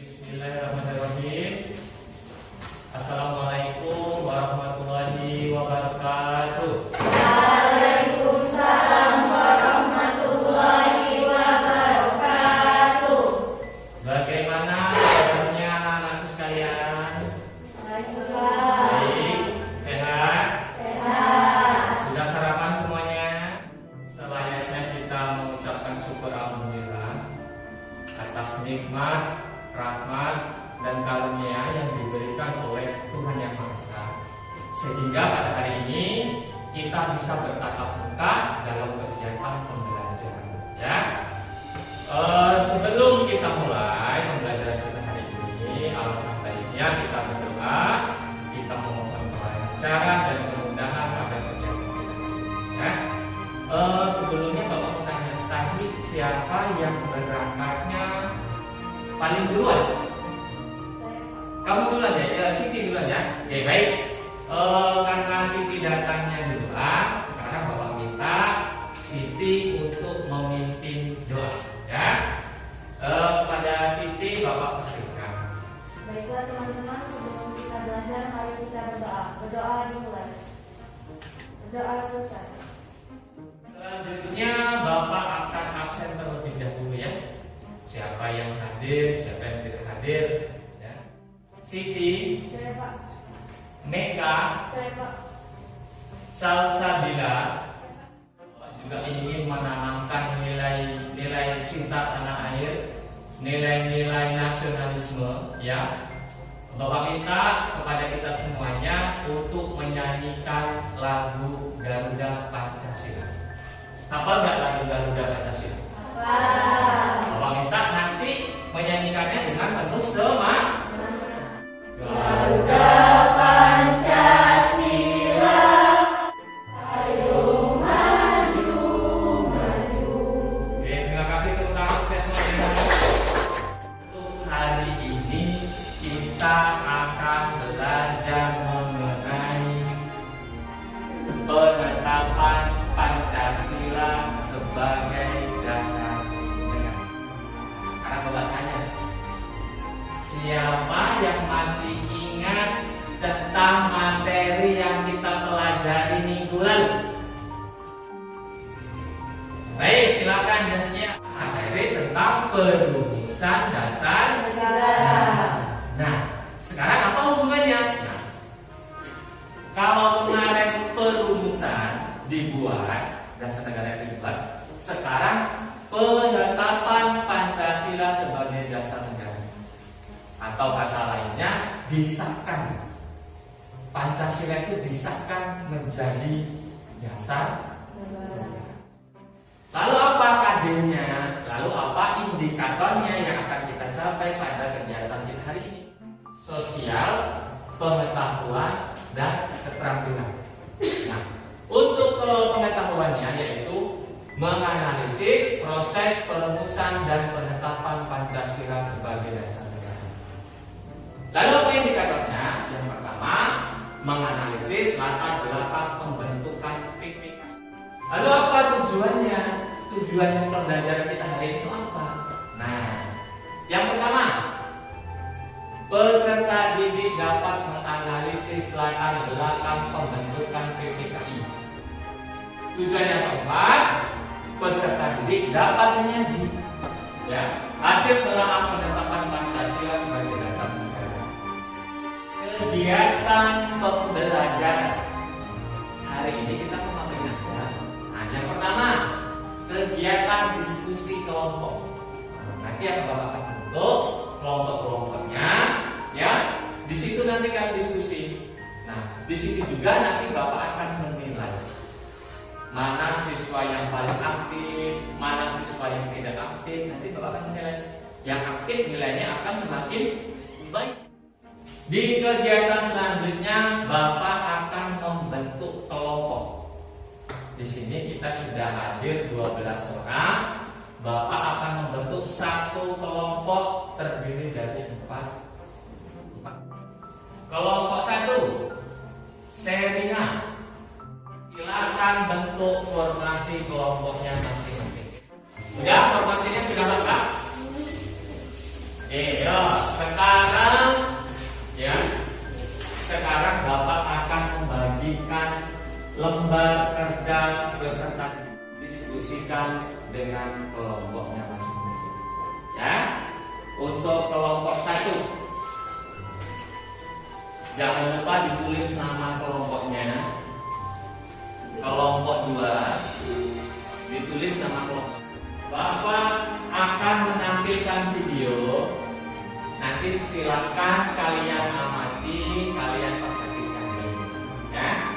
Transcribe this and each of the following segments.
Bismillahirrahmanirrahim. Assalamualaikum warahmatullahi wabarakatuh. Waalaikumsalam warahmatullahi wabarakatuh. Bagaimana kabarnya anak-anakku sekalian? Baik, sehat? Sehat. Sudah sarapan semuanya? Selayaknya kita mengucapkan syukur alhamdulillah atas nikmat, rahmat, dan karunia yang diberikan oleh Tuhan Yang Maha Esa, sehingga pada hari ini kita bisa bertatap muka dalam kegiatan pembelajaran. Ya, sebelum kita mulai pembelajaran kita hari ini, alangkah baiknya kita berdoa, kita memohon kelancaran dan kemudahan pada kegiatan kita. Ya, sebelumnya Bapak bertanya tadi siapa yang berangkatnya paling duluan? Kamu duluan ya, Siti duluan ya. Oke, baik. Karena Siti datangnya duluan, sekarang Bapak minta Siti untuk memimpin doa, ya. Pada Siti Bapak persilahkan. Baiklah teman-teman, sebelum kita belajar, mari kita berdoa. Berdoa dimulai. Berdoa selesai. Selanjutnya Bapak akan absen terlebih dahulu ya. Siapa yang hadir, siapa yang tidak hadir. Siti, Saya Pak. Meka, Saya Pak. Salsabila juga ingin menanamkan nilai-nilai cinta tanah air, nilai-nilai nasionalisme, ya. Bapak minta kepada kita semuanya untuk menyanyikan lagu Garuda Pancasila. Hafal nggak lagu Garuda Pancasila? Hafal. Bapak minta nanti menyanyikannya dengan penuh semangat. Garuda Pancasila, ayo maju, maju. Oke, terima kasih tepuk tangan untuk semuanya. Untuk hari ini kita akan belajar mengenai penetapan Pancasila sebagai dasar negara. Sekarang Bapak tanya, siapa yang masih ingat tentang materi yang kita pelajari minggu lalu? Baik, silakan Jasnya. Materi tentang perumusan dasar Negara. Nah, sekarang apa hubungannya? Nah, kalau kemarin perumusan dibuat, dasar negara yang dibuat, sekarang penetapan Pancasila sebagai dasar negara, atau kata lainnya disahkan. Pancasila itu disahkan menjadi dasar negara. Lalu apa KD-nya? Lalu apa indikatornya yang akan kita capai pada kegiatan kita hari ini? Sosial, pengetahuan, dan keterampilan. Nah, untuk pengetahuannya yaitu menganalisis proses perumusan dan penetapan Pancasila sebagai dasar negara. Lalu apa indikatornya? Yang pertama, menganalisis latar belakang pembentukan PPKI. Lalu apa tujuannya? Tujuan pembelajaran kita hari ini itu apa? Nah, yang pertama, peserta didik dapat menganalisis latar belakang pembentukan PPKI. Tujuan yang keempat, peserta didik dapat menyaji, ya, hasil telah penetapan Pancasila sebagai dasar negara. Kegiatan pembelajaran hari ini kita memakai aja. Nah, yang pertama, kegiatan diskusi kelompok. Nanti akan Bapak akan bentuk kelompok-kelompoknya, ya. Di situ nanti kalian diskusi. Nah, di situ juga nanti Bapak akan menilai mana siswa yang paling aktif, mana siswa yang tidak aktif. Nanti Bapak akan menilai. Yang aktif nilainya akan semakin baik. Di kegiatan selanjutnya Bapak akan membentuk kelompok. Di sini kita sudah hadir 12 orang. Bapak akan membentuk satu kelompok terdiri dari 4. Kelompok 1, Serina. Silakan bentuk formasi kelompoknya masing-masing. Ya, formasinya sudah lengkap. Oke, ya. dengan kelompoknya masing-masing. Ya, untuk kelompok 1, jangan lupa ditulis nama kelompoknya. Kelompok 2, ditulis nama kelompok. Bapak akan menampilkan video. Nanti silakan kalian amati, kalian perhatikan dulu. Ya.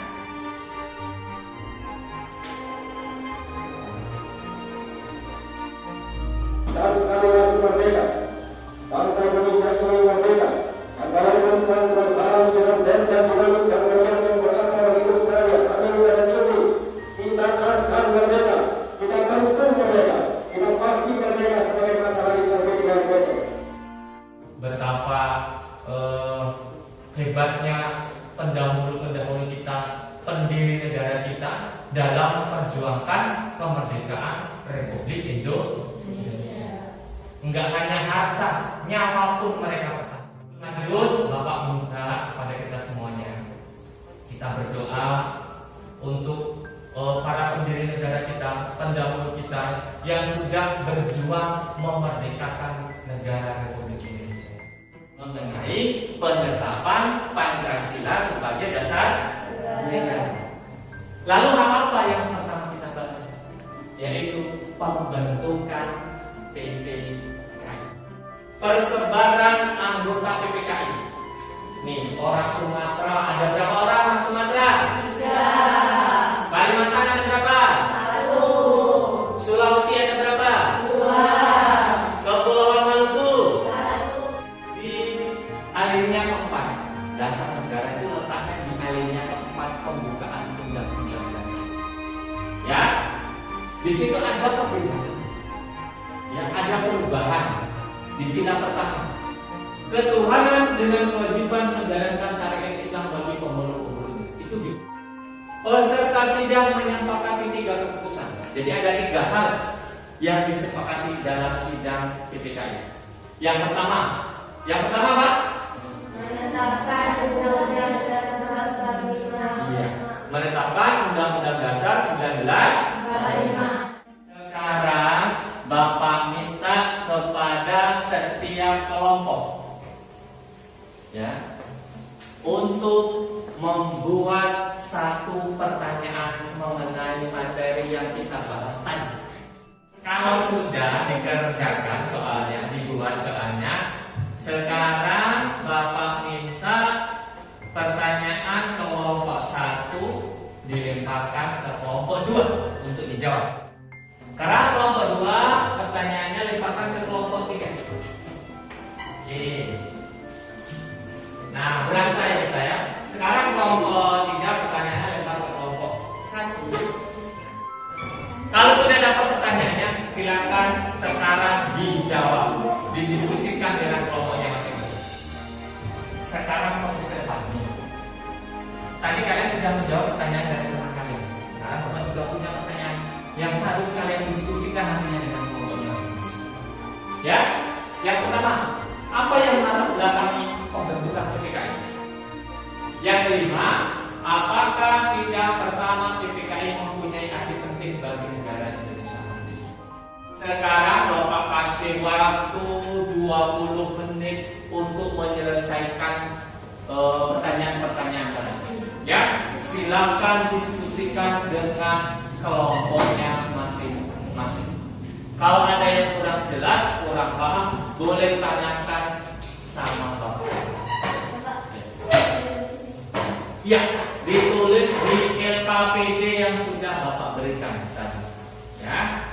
Bangsa yang merdeka, bangsa Indonesia yang merdeka, antara perempuan bersalam dengan dan menurut yang berkata berakal hidup saya, Amerika dan Inggris, kita akan merdeka, kita tentu merdeka, kita pasti merdeka sebagai matahari terbit dari besok. Betapa hebatnya pendahulu-pendahulu kita, pendiri negara kita dalam memperjuangkan kemerdekaan Republik Indonesia. Enggak hanya harta, nyawa pun mereka pertahankan. Lanjut, Bapak minta kepada kita semuanya, kita berdoa untuk para pendiri negara kita, pendahulu kita yang sudah berjuang memerdekakan negara Republik Indonesia, mengenai penerapan Pancasila sebagai dasar negara. Lalu hal apa yang pertama kita bahas? Yaitu pembentukan PPKI. Persebaran anggota PPKI. Nih, orang Sumatera ada berapa orang? Orang Sumatera? 3. Kalimantan ada berapa? 1. Sulawesi ada berapa? 2. Kepulauan Maluku? 1. Di alinea keempat, dasar negara itu letaknya di alinea keempat pembukaan undang-undang dasar. Ya, di situ ada perbedaan. Ya, ada perubahan. Di sila pertama, ketuhanan dengan kewajiban menjalankan syariat Islam bagi pemeluk-pemeluknya. Itu gitu. Peserta sidang menyepakati 3 keputusan. Jadi ada 3 hal yang disepakati dalam sidang PPKI. Yang pertama Pak? Menetapkan Undang-Undang 1945. Iya. Menetapkan Undang-Undang Dasar 1945. Sekarang Bapak minta kepada setiap kelompok, ya, untuk membuat satu pertanyaan mengenai materi yang kita bahas tadi. Kalau sudah dikerjakan soalnya, dibuat soalnya, sekarang Bapak minta pertanyaan kelompok 1 dilemparkan ke kelompok 2 untuk dijawab. Karena kelompok 2 pertanyaannya lemparkan ke kelompok 3. Oke. Nah, berangkat ya kita ya. Sekarang kelompok 3 pertanyaannya lempar ke kelompok 1. Kalau sudah dapat pertanyaannya, silakan sekarang dijawab, didiskusikan dengan kelompoknya masing-masing. Sekarang fokus ke depan. Tadi kalian sudah menjawab pertanyaan dari teman kalian. Sekarang Bapak juga punya pertanyaan yang harus kalian diskusikan nantinya dengan kelompoknya masing-masing. Ya, yang pertama, apa yang melatar belakangi pembentukan PPKI? Yang kelima, apakah sidang pertama PPKI mempunyai arti penting bagi negara Indonesia? Sekarang Bapak kasih waktu 20 menit untuk menyelesaikan pertanyaan-pertanyaan tadi. Ya, silakan diskusikan dengan kelompoknya masing-masing. Kalau ada yang kurang jelas, kurang paham, boleh tanyakan sama Bapak. Ya, ditulis di LKPD yang sudah Bapak berikan tadi. Ya.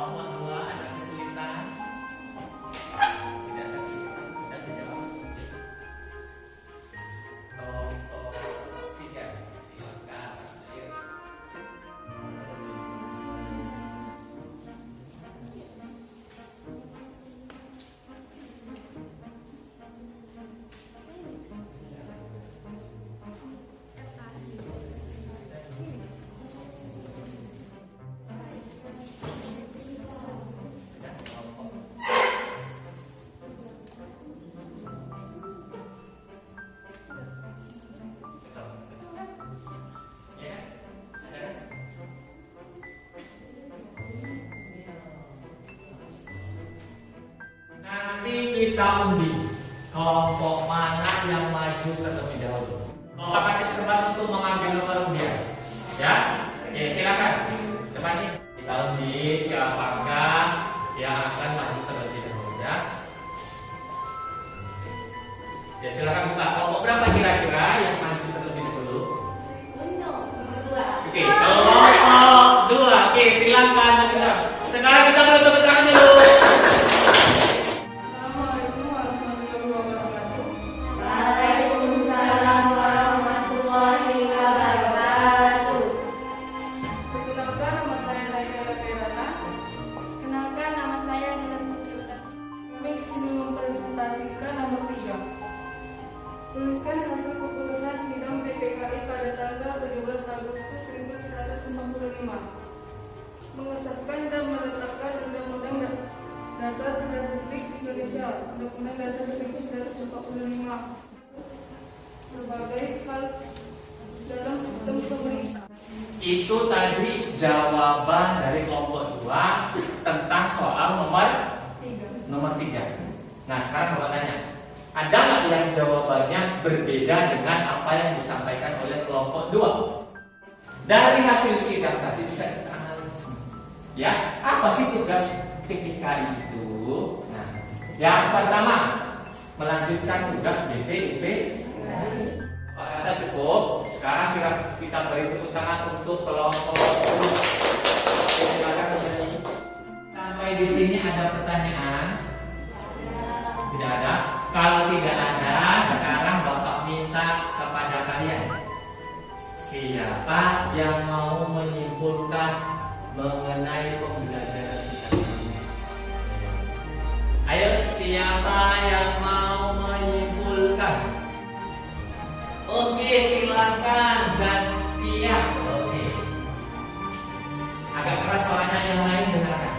Kelompok 2 ada kesulitan? Tidak ada kesulitan, sudah dijawab. Kelompok 3 silakan. Ayo. Nanti kita undi kelompok mana yang maju terlebih dahulu. Bapak kasih kesempatan untuk mengambil nomor undian. Ya, oke silakan. Depannya kita undi siapakah yang akan maju terlebih dahulu ya. Ya silakan buka kelompok berapa kira-kira yang maju terlebih dahulu. Untuk nomor 2. Oke, kelompok 2. Oke, silakan. Sekarang kita mulai tepuk tangan dulu. Assalamualaikum warahmatullahi wabarakatuh. Waalaikumsalam warahmatullahi wabarakatuh. Perkenalkan, nama saya Naila Kirana. Kenalkan, nama saya Nilan Putri Utami. Kami di sini mempresentasikan nomor 3. Tuliskan hasil keputusan sidang PPKI pada tanggal 17 Agustus 1945. Mengesahkan dan menetapkan Undang-Undang Dasar Republik Indonesia, Undang-Undang Dasar 1945. Berbagai hal dalam sistem pemerintah. Itu tadi jawaban dari kelompok 2 tentang soal nomor 3. Nah sekarang Bapak tanya, ada nggak yang jawabannya berbeda dengan apa yang disampaikan oleh kelompok 2? Dari hasil sidang tadi bisa kita analisis. Ya, apa sih tugas PPKI itu? Nah, yang pertama melanjutkan tugas BPUP. Pak rasa cukup. Sekarang kita beri tepuk tangan untuk kelompok 10. Silakan kembali. Sampai di sini ada pertanyaan? Tidak ada. Kalau tidak ada, sekarang Bapak minta kepada kalian. Siapa yang mau menyimpulkan mengenai pembelajaran kita ini? Ayo, siapa yang mau menyimpulkan? Oke, silakan Zaskia. Oke. Agak keras suaranya, yang lain dengarkan.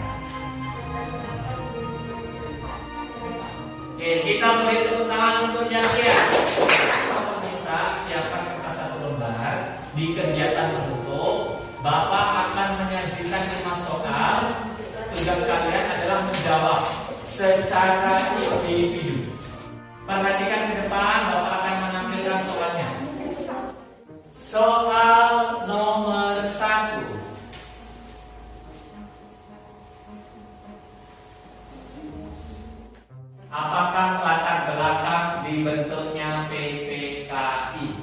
Oke, kita beri tepuk tangan untuk Zaskia. Bapak minta siapkan kertas 1 lembar. Di kegiatan menutup, Bapak akan menyajikan 5 soal. Tugas kalian adalah menjawab secara individu. Perhatikan ke depan, Bapak akan menampilkan soalnya. Soal nomor 1. Apakah latar belakang dibentuknya PPKI?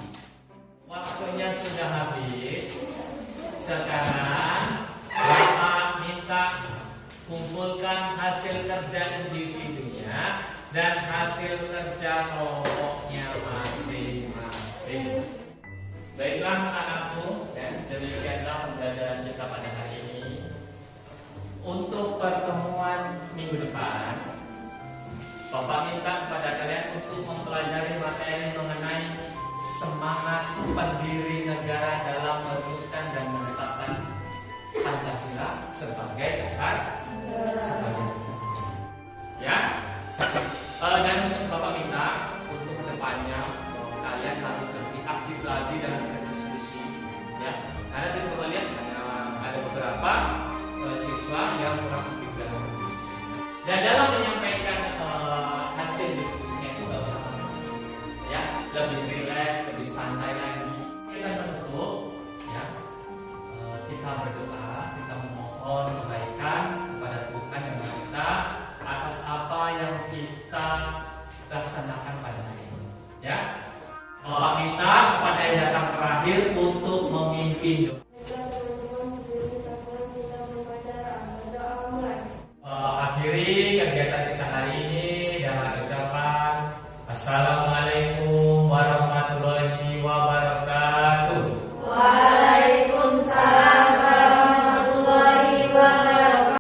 Waktunya sudah habis. Sekarang Bapak minta kumpulkan hasil kerja individunya dan hasil kerja kelompoknya masing-masing. Baiklah anak-anakku, demikianlah pembelajaran kita pada hari ini. Untuk pertemuan minggu depan, Bapak minta kepada kalian untuk mempelajari materi mengenai semangat pendiri negara dalam merumuskan dan menetapkan Pancasila sebagai dasar. Ya. Dan Bapak minta untuk kedepannya kalian harus lebih aktif lagi dalam berdiskusi. Ya. Karena di Bapak lihat ada beberapa siswa yang kurang aktif dalam berdiskusi. Dan dalam menyampaikan hasil diskusinya itu nggak usah ya, lebih rileks, lebih santai lagi. Kita menutup, ya, kita berdoa, kita memohon kebaikan kepada Tuhan Yang Maha Esa atas apa yang kita laksanakan pada hari ini. Ya, Bapak minta kepada yang datang terakhir untuk memimpin doa.